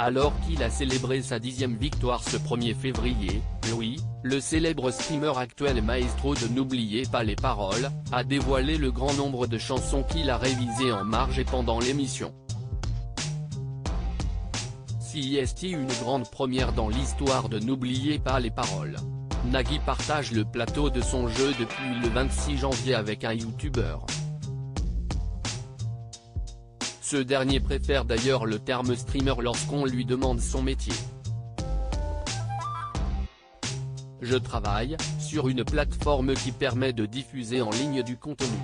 Alors qu'il a célébré sa 10e victoire ce 1er février, Louis, le célèbre streamer actuel maestro de N'oubliez pas les paroles, a dévoilé le grand nombre de chansons qu'il a révisées en marge et pendant l'émission. C'est une grande première dans l'histoire de N'oubliez pas les paroles. Nagui partage le plateau de son jeu depuis le 26 janvier avec un youtubeur. Ce dernier préfère d'ailleurs le terme streamer lorsqu'on lui demande son métier. Je travaille sur une plateforme qui permet de diffuser en ligne du contenu.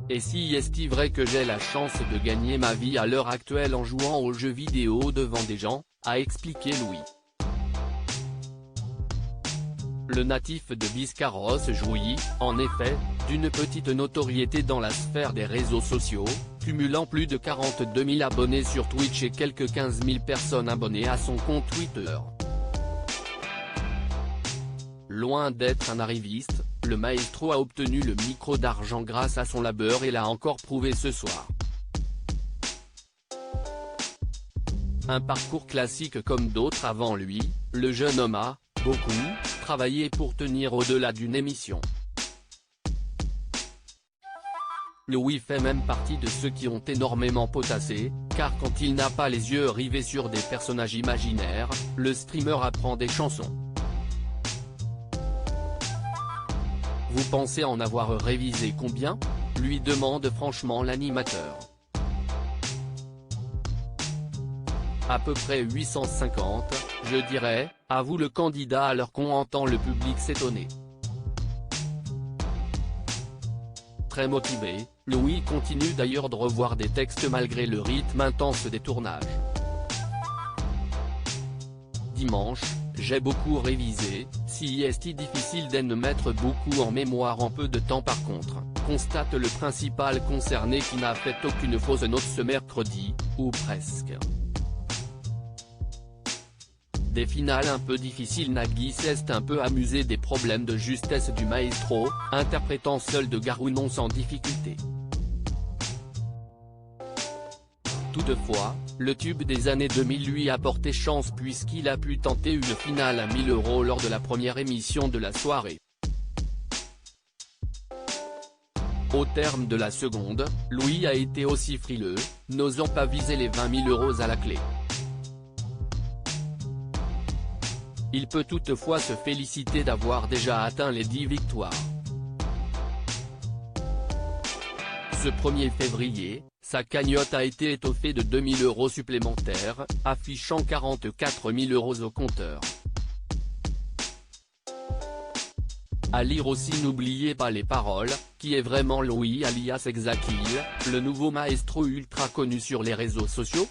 Et si est-il vrai que j'ai la chance de gagner ma vie à l'heure actuelle en jouant aux jeux vidéo devant des gens, a expliqué Louis. Le natif de Biscarrosse jouit, en effet, d'une petite notoriété dans la sphère des réseaux sociaux, cumulant plus de 42 000 abonnés sur Twitch et quelques 15 000 personnes abonnées à son compte Twitter. Loin d'être un arriviste, le maestro a obtenu le micro d'argent grâce à son labeur et l'a encore prouvé ce soir. Un parcours classique comme d'autres avant lui, le jeune homme a, beaucoup, travaillé pour tenir au-delà d'une émission. Louis fait même partie de ceux qui ont énormément potassé, car quand il n'a pas les yeux rivés sur des personnages imaginaires, le streamer apprend des chansons. Vous pensez en avoir révisé combien ? Lui demande franchement l'animateur. À peu près 850, je dirais, avoue le candidat alors qu'on entend le public s'étonner. Très motivé, Louis continue d'ailleurs de revoir des textes malgré le rythme intense des tournages. Dimanche, j'ai beaucoup révisé, si est difficile d'en mettre beaucoup en mémoire en peu de temps par contre, constate le principal concerné qui n'a fait aucune fausse note ce mercredi, ou presque. Des finales un peu difficiles. Nagui s'est un peu amusé des problèmes de justesse du maestro, interprétant seul de Garou non sans difficulté. Toutefois, le tube des années 2000 lui a porté chance puisqu'il a pu tenter une finale à 1 000 € lors de la première émission de la soirée. Au terme de la seconde, Louis a été aussi frileux, n'osant pas viser les 20 000 € à la clé. Il peut toutefois se féliciter d'avoir déjà atteint les 10 victoires. Ce 1er février, sa cagnotte a été étoffée de 2 000 € supplémentaires, affichant 44 000 € au compteur. À lire aussi N'oubliez pas les paroles, qui est vraiment Louis alias Exakil, le nouveau maestro ultra connu sur les réseaux sociaux.